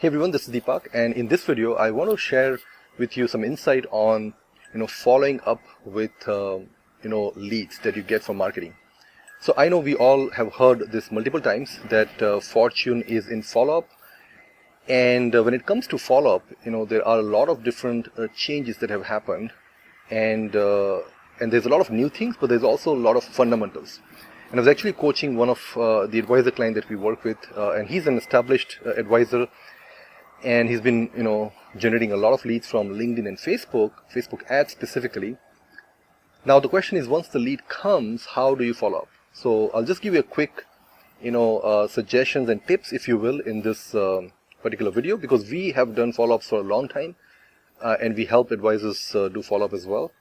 Hey everyone, this is Deepak, and in this video I want to share with you some insight on following up with leads that you get from marketing. So I know we all have heard this multiple times that fortune is in follow-up, and when it comes to follow-up, there are a lot of different changes that have happened, and there's a lot of new things, but there's also a lot of fundamentals. And I was actually coaching one of the advisor client that we work with, and he's an established advisor. And he's been, generating a lot of leads from LinkedIn and Facebook ads specifically. Now the question is, once the lead comes, how do you follow up? So I'll just give you a quick, suggestions and tips, if you will, in this particular video, because we have done follow-ups for a long time, and we help advisors do follow-up as well.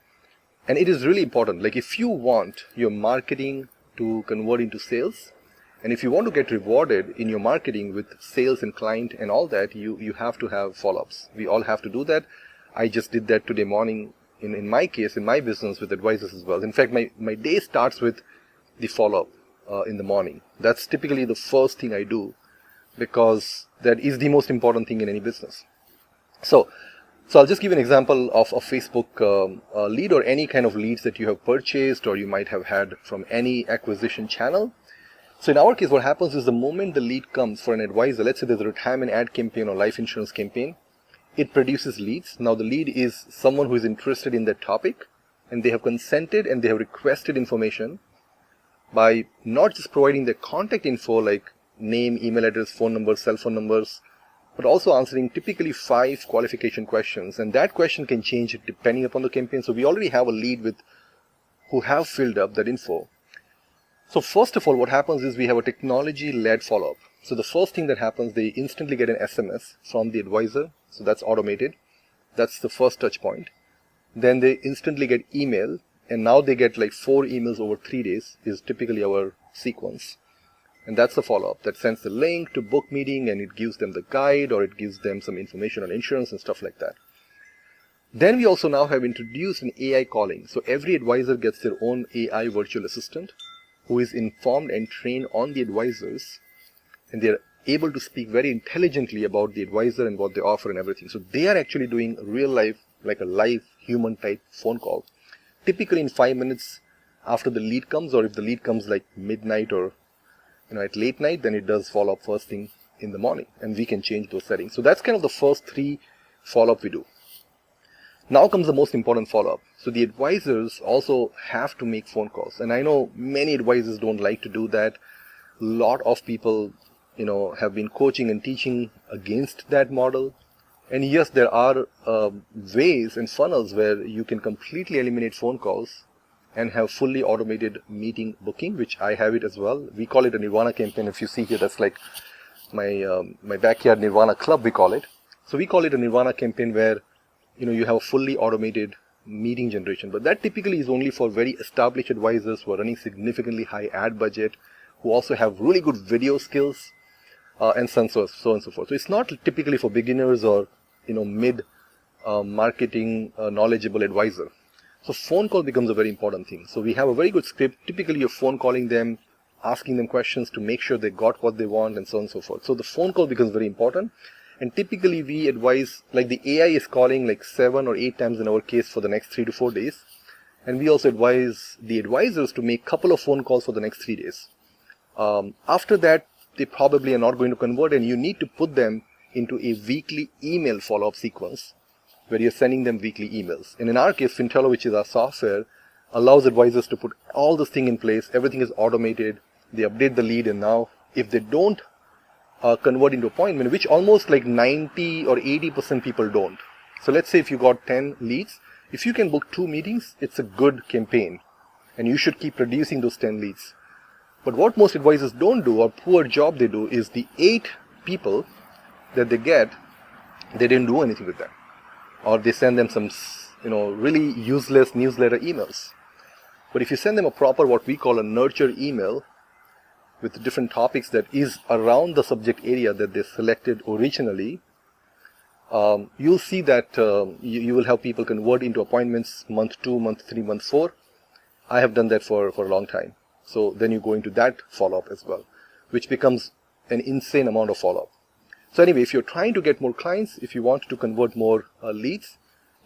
And it is really important. Like, if you want your marketing to convert into sales, and if you want to get rewarded in your marketing with sales and client and all that, you have to have follow-ups. We all have to do that. I just did that today morning in my case, in my business, with advisors as well. In fact, my day starts with the follow-up in the morning. That's typically the first thing I do, because that is the most important thing in any business. So I'll just give an example of a Facebook lead, or any kind of leads that you have purchased or you might have had from any acquisition channel. So in our case, what happens is, the moment the lead comes for an advisor, let's say there's a retirement ad campaign or life insurance campaign, it produces leads. Now the lead is someone who is interested in that topic, and they have consented and they have requested information by not just providing their contact info like name, email address, phone numbers, cell phone numbers, but also answering typically 5 qualification questions. And that question can change depending upon the campaign. So we already have a lead who have filled up that info. So first of all, what happens is, we have a technology-led follow-up. So the first thing that happens, they instantly get an SMS from the advisor. So that's automated. That's the first touch point. Then they instantly get email, and now they get like 4 emails over 3 days is typically our sequence. And that's the follow-up. That sends the link to book meeting, and it gives them the guide, or it gives them some information on insurance and stuff like that. Then we also now have introduced an AI calling. So every advisor gets their own AI virtual assistant, who is informed and trained on the advisors, and they're able to speak very intelligently about the advisor and what they offer and everything. So they are actually doing real life, like a live human type phone call, typically in 5 minutes after the lead comes, or if the lead comes like midnight or at late night, then it does follow up first thing in the morning, and we can change those settings. So that's kind of the first 3 follow-up we do. Now comes the most important follow-up. So the advisors also have to make phone calls. And I know many advisors don't like to do that. A lot of people, have been coaching and teaching against that model. And yes, there are ways and funnels where you can completely eliminate phone calls and have fully automated meeting booking, which I have it as well. We call it a Nirvana campaign. If you see here, that's like my backyard Nirvana club, we call it. So we call it a Nirvana campaign, where you have a fully automated meeting generation. But that typically is only for very established advisors who are running significantly high ad budget, who also have really good video skills, and so on and so forth. So it's not typically for beginners or mid marketing knowledgeable advisor. So phone call becomes a very important thing. So we have a very good script. Typically you're phone calling them, asking them questions to make sure they got what they want, and so on and so forth. So the phone call becomes very important. And typically we advise, like, the AI is calling like 7 or 8 times in our case for the next 3 to 4 days. And we also advise the advisors to make a couple of phone calls for the next 3 days. After that, they probably are not going to convert, and you need to put them into a weekly email follow-up sequence, where you're sending them weekly emails. And in our case, Fintello, which is our software, allows advisors to put all this thing in place. Everything is automated. They update the lead, and now if they don't convert into appointment, which almost like 90 or 80% people don't. So let's say if you got 10 leads, if you can book 2 meetings, it's a good campaign, and you should keep producing those 10 leads. But what most advisors don't do, or poor job they do, is the 8 people that they get, they didn't do anything with them, or they send them some really useless newsletter emails. But if you send them a proper, what we call a nurture email, with different topics that is around the subject area that they selected originally, you'll see that you will have people convert into appointments month 2, month 3, month 4. I have done that for a long time. So then you go into that follow-up as well, which becomes an insane amount of follow-up. So anyway, if you're trying to get more clients, if you want to convert more leads,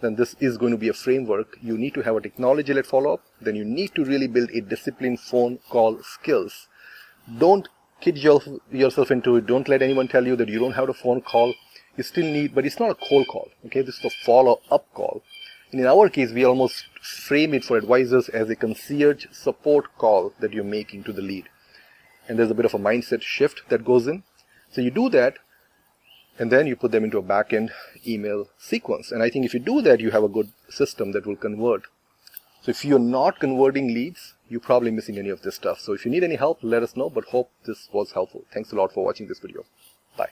then this is going to be a framework. You need to have a technology-led follow-up. Then you need to really build a disciplined phone call skills. Don't kid yourself into it. Don't let anyone tell you that you don't have a phone call. You still need, but it's not a cold call. Okay, this is a follow-up call. And in our case, we almost frame it for advisors as a concierge support call that you're making to the lead. And there's a bit of a mindset shift that goes in. So you do that, and then you put them into a back-end email sequence. And I think if you do that, you have a good system that will convert. So if you're not converting leads, you're probably missing any of this stuff. So if you need any help, let us know, but hope this was helpful. Thanks a lot for watching this video. Bye.